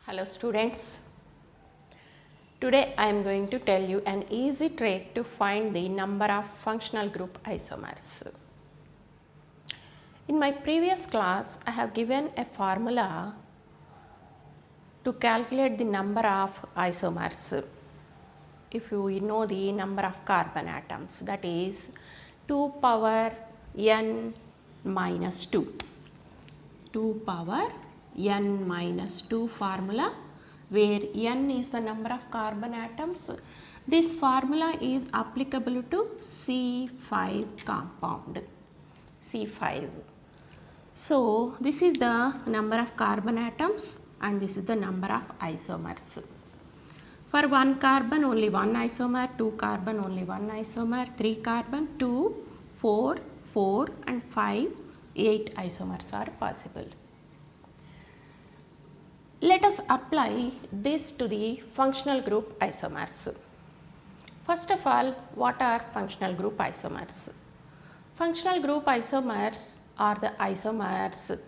Hello students, today I am going to tell you an easy trick to find the number of functional group isomers. In my previous class, I have given a formula to calculate the number of isomers. If you know the number of carbon atoms, that is 2 power n minus 2. 2 power n minus 2 formula, where n is the number of carbon atoms. This formula is applicable to C5 compound, C5. So, this is the number of carbon atoms and this is the number of isomers. For 1 carbon only 1 isomer, 2 carbon only 1 isomer, 3 carbon 2, 4, 4 and 5, 8 isomers are possible. Let us apply this to the functional group isomers. First of all, what are functional group isomers? Functional group isomers are the isomers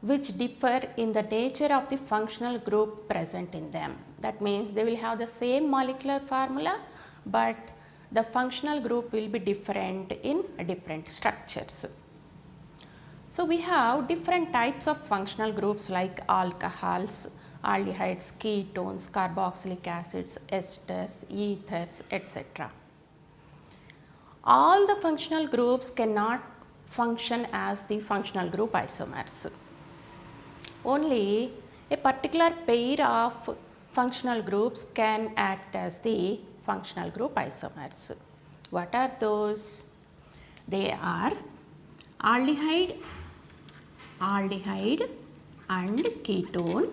which differ in the nature of the functional group present in them. That means they will have the same molecular formula, but the functional group will be different in different structures. So, we have different types of functional groups like alcohols, aldehydes, ketones, carboxylic acids, esters, ethers, etc. All the functional groups cannot function as the functional group isomers. Only a particular pair of functional groups can act as the functional group isomers. What are those? They are aldehyde and ketone.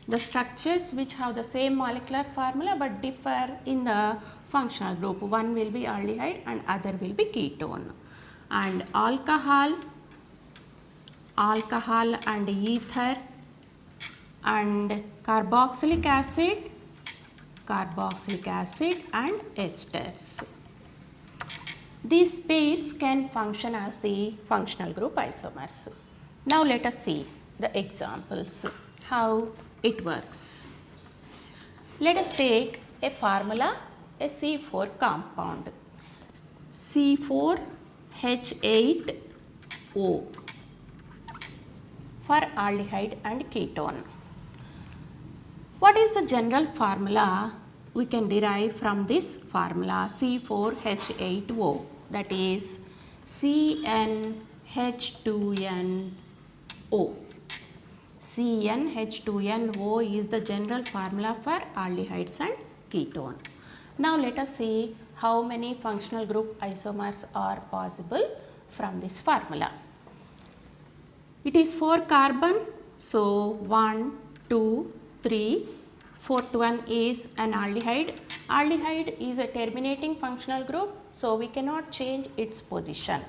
The structures which have the same molecular formula but differ in the functional group. One will be aldehyde and other will be ketone. And alcohol and ether and carboxylic acid and esters. These pairs can function as the functional group isomers. Now let us see the examples, how it works. Let us take a formula, a C4 compound, C4H8O for aldehyde and ketone. What is the general formula we can derive from this formula C4H8O, that is CnH2nO. CnH2nO is the general formula for aldehydes and ketone. Now let us see how many functional group isomers are possible from this formula. It is 4 carbon, so 1, 2, 3, fourth one is an aldehyde. Aldehyde is a terminating functional group, so we cannot change its position.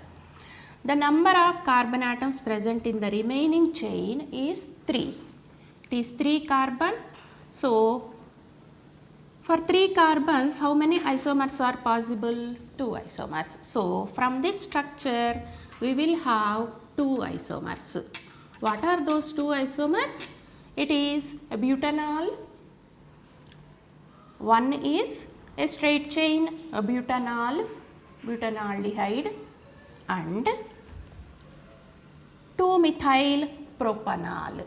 The number of carbon atoms present in the remaining chain is 3. It is 3 carbon. So, for 3 carbons, how many isomers are possible? 2 isomers. So, from this structure, we will have 2 isomers. What are those 2 isomers? It is a butanol. One is a straight chain butanaldehyde, and 2-methyl propanol.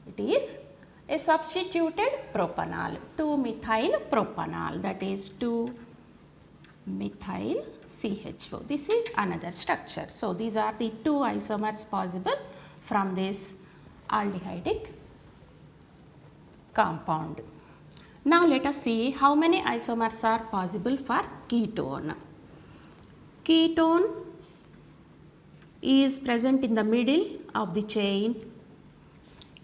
It is a substituted propanol, 2-methyl propanol, that is 2-methyl CHO. This is another structure. So, these are the 2 isomers possible from this aldehydic compound. Now, let us see how many isomers are possible for ketone. Ketone is present in the middle of the chain.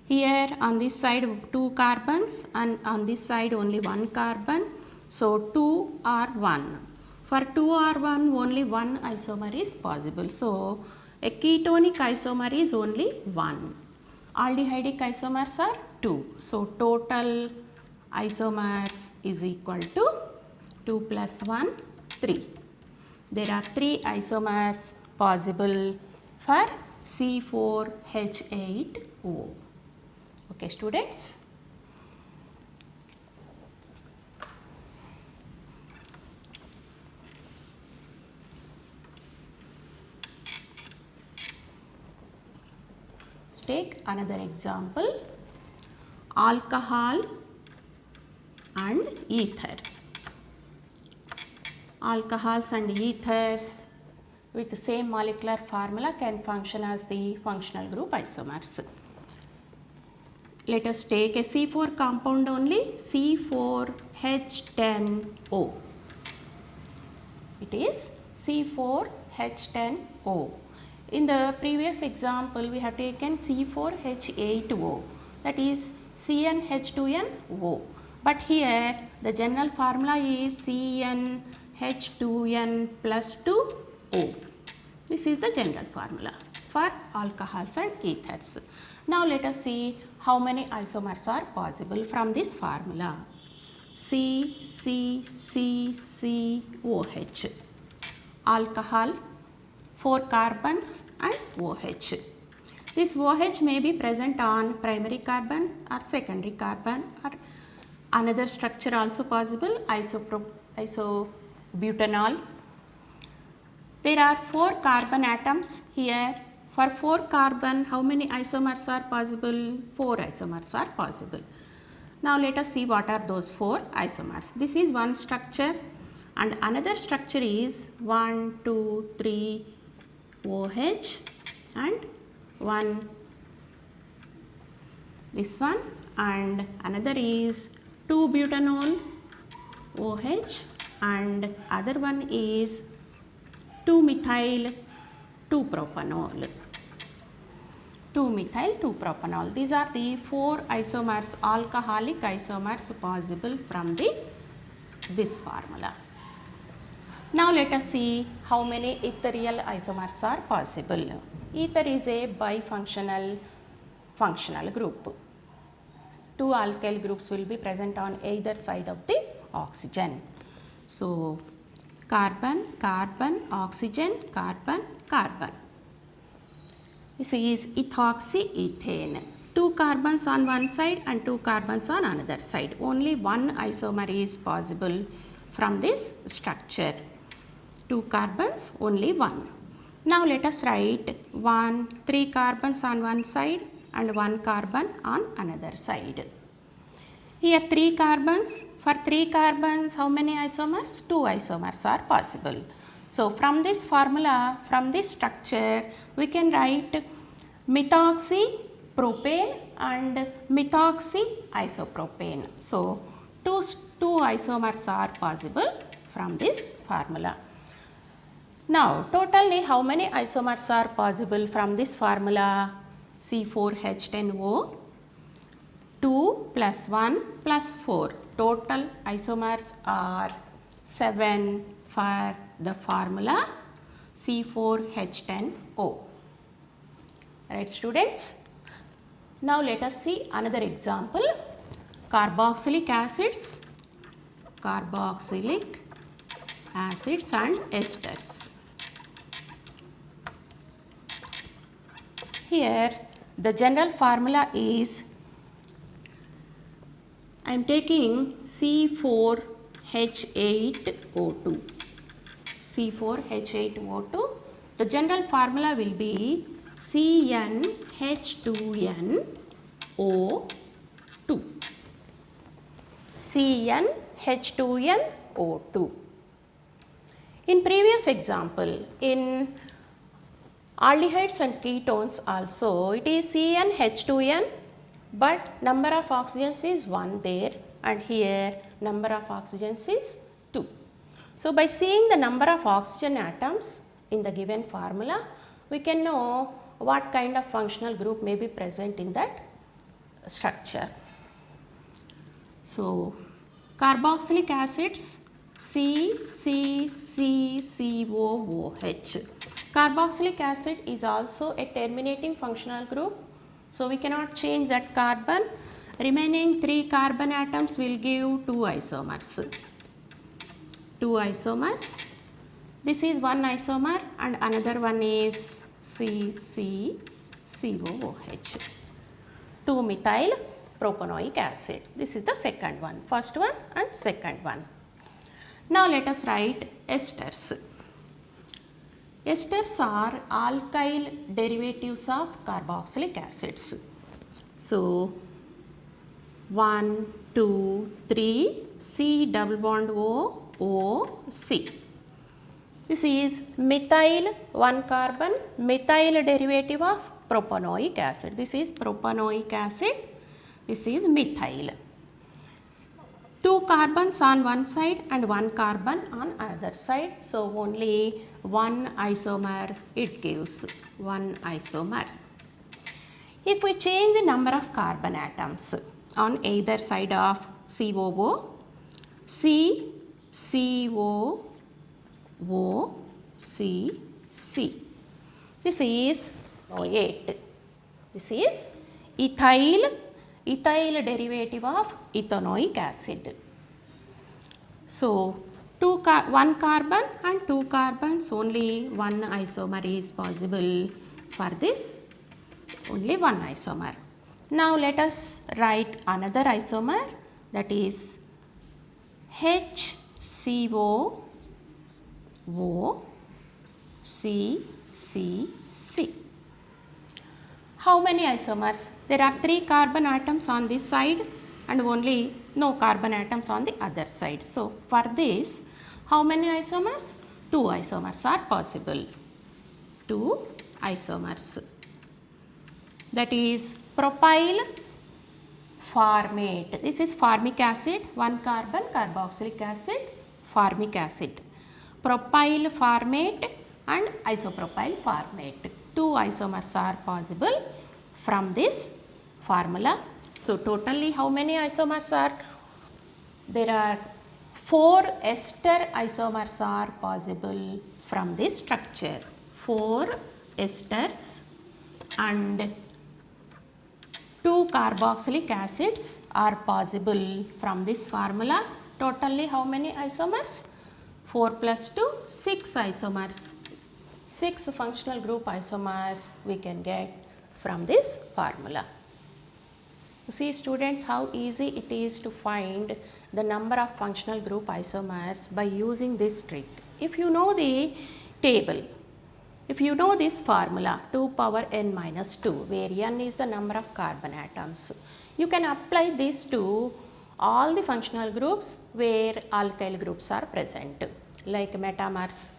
Here on this side 2 carbons and on this side only 1 carbon. So, 2R1. For 2R1 only 1 isomer is possible. So, a ketonic isomer is only 1. Aldehydic isomers are 2. So, total isomers is equal to 2 plus 1, 3. There are 3 isomers possible for C4H8O. Okay, students. Let's take another example. Alcohol and ether. Alcohols and ethers with the same molecular formula can function as the functional group isomers. Let us take a C4 compound only, C4H10O. It is C4H10O. In the previous example, we have taken C4H8O, that is CnH2nO. But here the general formula is CnH2n plus 2O. This is the general formula for alcohols and ethers. Now let us see how many isomers are possible from this formula. COH. Alcohol, 4 carbons and OH. This OH may be present on primary carbon or secondary carbon, or another structure also possible, isobutanol. There are 4 carbon atoms here. For 4 carbon, how many isomers are possible? 4 isomers are possible. Now let us see what are those 4 isomers. This is one structure, and another structure is 1, 2, 3 OH and 1 this one, and another is 2 butanol OH, and other one is 2 methyl 2 propanol. 2 methyl 2 propanol. These are the 4 isomers, alcoholic isomers possible from this formula. Now let us see how many ethereal isomers are possible. Ether is a bifunctional functional group. 2 alkyl groups will be present on either side of the oxygen. So carbon, carbon, oxygen, carbon, carbon. This is ethoxyethane. 2 carbons on one side and 2 carbons on another side. Only one isomer is possible from this structure. 2 carbons, only one. Now let us write 3 carbons on one side and 1 carbon on another side. Here 3 carbons. For 3 carbons, how many isomers? 2 isomers are possible. So from this formula, from this structure, we can write methoxypropane and methoxyisopropane. So two isomers are possible from this formula. Now totally how many isomers are possible from this formula? C4H10O, 2 plus 1 plus 4. Total isomers are 7 for the formula C4H10O. Right, students? Now let us see another example. Carboxylic acids, carboxylic acids and esters. Here the general formula is, I am taking C4H8O2. C4H8O2. The general formula will be CnH2nO2. CnH2nO2. In previous example, in aldehydes and ketones also, it is CnH2n, but number of oxygens is 1 there, and here number of oxygens is 2. So by seeing the number of oxygen atoms in the given formula, we can know what kind of functional group may be present in that structure. So carboxylic acids, CCCOOH. Carboxylic acid is also a terminating functional group, so we cannot change that carbon. Remaining 3 carbon atoms will give 2 isomers. 2 isomers. This is one isomer and another one is CCCOOH. 2-methyl propanoic acid. This is the second one, first one and second one. Now let us write esters. Esters are alkyl derivatives of carboxylic acids. So 1, 2, 3, C double bond O, O, C. This is methyl 1 carbon, methyl derivative of propanoic acid. This is propanoic acid, this is methyl. 2 carbons on one side and 1 carbon on other side. So only one isomer it gives, one isomer. If we change the number of carbon atoms on either side of COO, C, CO, O, C, C. This is 8. This is ethyl derivative of ethanoic acid. So 1 carbon and 2 carbons, only one isomer is possible for this, only one isomer. Now let us write another isomer, that is HCO, O, C, C, C. How many isomers? There are 3 carbon atoms on this side and only no carbon atoms on the other side. So for this, how many isomers? 2 isomers are possible. 2 isomers. That is propyl formate. This is formic acid, 1 carbon, carboxylic acid, formic acid. Propyl formate and isopropyl formate. 2 isomers are possible from this formula. So totally how many isomers are? There are 4 ester isomers are possible from this structure. 4 esters and 2 carboxylic acids are possible from this formula. Totally how many isomers? 4 plus 2, 6 isomers. 6 functional group isomers we can get from this formula. You see students how easy it is to find the number of functional group isomers by using this trick. If you know the table, if you know this formula 2 power n minus 2, where n is the number of carbon atoms, you can apply this to all the functional groups where alkyl groups are present, like metamers.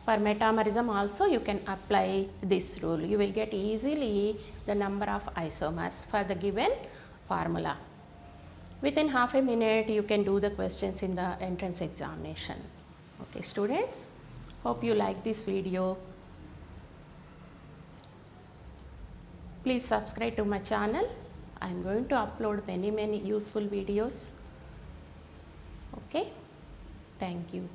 For metamerism also you can apply this rule. You will get easily the number of isomers for the given formula. Within half a minute you can do the questions in the entrance examination. Okay students, hope you like this video. Please subscribe to my channel. I am going to upload many useful videos. Okay, thank you.